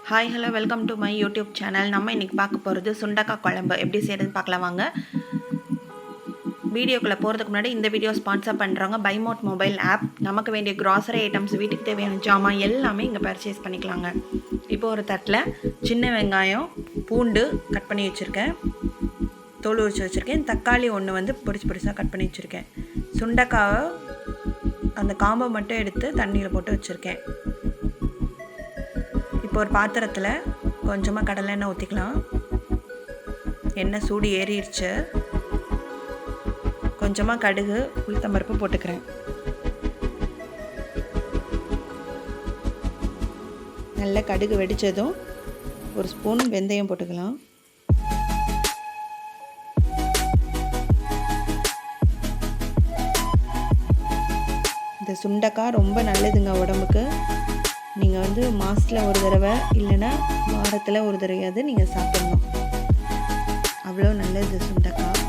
Hi hello welcome to my YouTube channel. நம்ம இன்றைக்கி பார்க்க போகிறது சுண்டக்காய் குழம்பு எப்படி செய்கிறதுன்னு பார்க்கலாம் வாங்க. வீடியோக்குள்ளே போகிறதுக்கு முன்னாடி இந்த வீடியோ ஸ்பான்சர் பண்ணுறவங்க பைமோட் மொபைல் ஆப். நமக்கு வேண்டிய க்ராசரி ஐட்டம்ஸ், வீட்டுக்கு தேவையான ஜாமான் எல்லாமே இங்கே பர்ச்சேஸ் பண்ணிக்கலாங்க. இப்போ ஒரு தட்டில் சின்ன வெங்காயம், பூண்டு கட் பண்ணி வச்சுருக்கேன், தோல் உரிச்சு வச்சுருக்கேன். தக்காளி ஒன்று வந்து பொடிசாக கட் பண்ணி வச்சுருக்கேன். சுண்டக்காவை அந்த காம்பை மட்டும் எடுத்து தண்ணியில் போட்டு வச்சுருக்கேன். இப்போ ஒரு பாத்திரத்தில் கொஞ்சமாக கடலை எண்ணெய் ஊற்றிக்கலாம். எண்ணெய் சூடு ஏறிடுச்சு. கொஞ்சமாக கடுகு, உளுத்தம்பருப்பு போட்டுக்கிறேன். நல்ல கடுகு வெடித்ததும் ஒரு ஸ்பூன் வெந்தயம் போட்டுக்கலாம். இந்த சுண்டைக்காய் ரொம்ப நல்லதுங்க உடம்புக்கு. நீங்கள் வந்து மாதத்தில் ஒரு தடவை இல்லைன்னா வாரத்தில் ஒரு தடவையாவது நீங்கள் சாப்பிடணும். அவ்வளோ நல்லது சுண்டைக்காய்.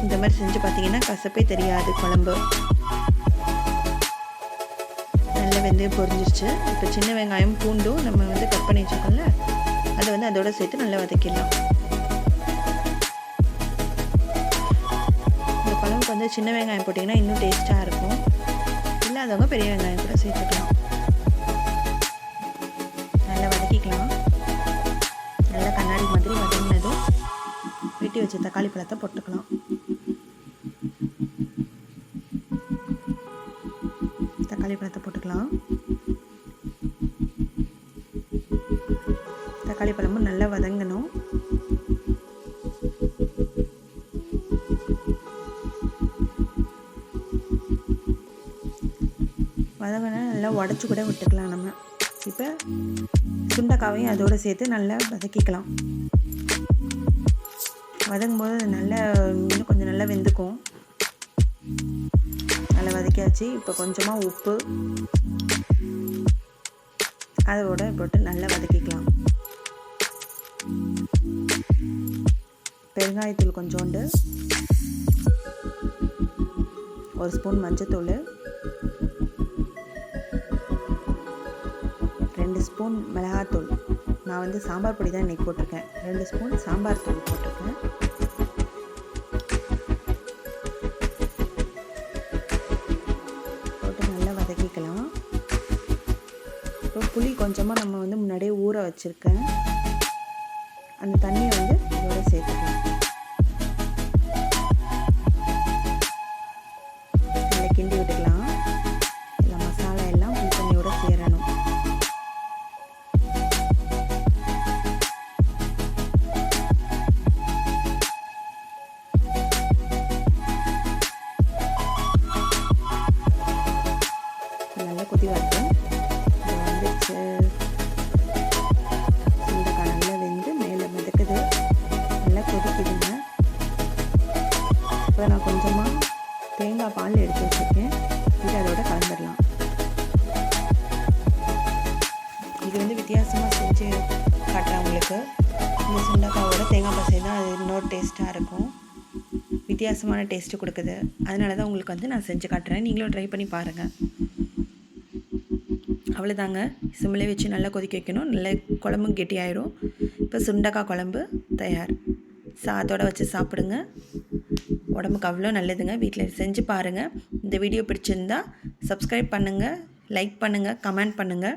இந்த மாதிரி செஞ்சு பார்த்தீங்கன்னா கசப்பே தெரியாது குழம்பு. நல்ல வெந்தயம் பொரிஞ்சிருச்சு. இப்போ சின்ன வெங்காயம், பூண்டும் நம்ம வந்து கட் பண்ணி வச்சுக்கோம்ல, அதை வந்து அதோடு சேர்த்து நல்லா வதக்கிடலாம். இந்த குழம்புக்கு வந்து சின்ன வெங்காயம் போட்டிங்கன்னா இன்னும் டேஸ்ட்டாக இருக்கும். இல்லாதவங்க பெரிய வெங்காயம் கூட சேர்த்துக்கலாம். நல்லா வதக்கிக்கலாம். நல்லா கண்ணாடி மாதிரி வதங்கினதும் வெட்டி வச்ச தக்காளி பழத்தை போட்டுக்கலாம். தக்காளி பழத்தை போட்டுக்கலாம். தக்காளி பழமும் நல்லா வதங்கணும். வதங்கினா நல்லா உடச்சி கூட விட்டுக்கலாம். நம்ம இப்போ சுண்டைக்காவையும் அதோடு சேர்த்து நல்லா வதக்கிக்கலாம். வதங்கும் போது நல்லா இன்னும் கொஞ்சம் நல்லா வெந்துக்கும். நல்லா வதக்கியாச்சு. இப்போ கொஞ்சமாக உப்பு அதோட போட்டு நல்லா வதக்கிக்கலாம். பெருங்காயத்தூள் கொஞ்சோண்டு, ஒரு ஸ்பூன் மஞ்சத்தூள், 2 ஸ்பூன் மிளகாத்தூள். நான் வந்து சாம்பார் பொடி தான் இன்றைக்கி போட்டிருக்கேன். 2 ஸ்பூன் சாம்பார் தூள் போட்டிருக்கேன். போட்டு நல்லா வதக்கிக்கலாம். இப்போ புளி கொஞ்சமாக நம்ம வந்து முன்னாடியே ஊற வச்சுருக்கேன். அந்த தண்ணியை வந்து இதோட சேர்த்துக்கலாம். நல்லா கிண்டி விட்டுக்கலாம். இல்லை மசாலா எல்லாம் புளி தண்ணியோட சேரணும். நல்லா கொதி வரட்டும். வந்துச்சு. சுண்டைக்காய் நல்லா வெந்து மேலே மிதக்குது. நல்லா கொதிக்குதுங்க. இப்போ நான் கொஞ்சமாக தேங்காய் பால் எடுத்து வச்சுருக்கேன். இது அதோட கலந்துடலாம். இது வந்து வித்தியாசமாக செஞ்சு காட்டுறேன் உங்களுக்கு. இந்த சுண்டைக்காயோட தேங்காய் பால் செய்தால் அது இன்னொரு டேஸ்ட்டாக இருக்கும். வித்தியாசமான டேஸ்ட்டு கொடுக்குது. அதனால தான் உங்களுக்கு வந்து நான் செஞ்சு காட்டுறேன். நீங்களும் ட்ரை பண்ணி பாருங்கள். அவ்வளோதாங்க. சிம்மிலே வச்சு நல்லா கொதிக்க வைக்கணும். நல்ல குழம்பு கெட்டியாயிடும். இப்போ சுண்டைக்காய் குழம்பு தயார். சாதத்தோடு வச்சு சாப்பிடுங்க. உடம்புக்கு அவ்வளோ நல்லதுங்க. வீட்டில் செஞ்சு பாருங்கள். இந்த வீடியோ பிடிச்சிருந்தா சப்ஸ்கிரைப் பண்ணுங்கள், லைக் பண்ணுங்கள், கமெண்ட் பண்ணுங்கள்.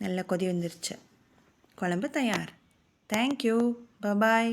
நல்லா கொதி வந்துருச்சு. குழம்பு தயார். தேங்க்யூ. பாய்.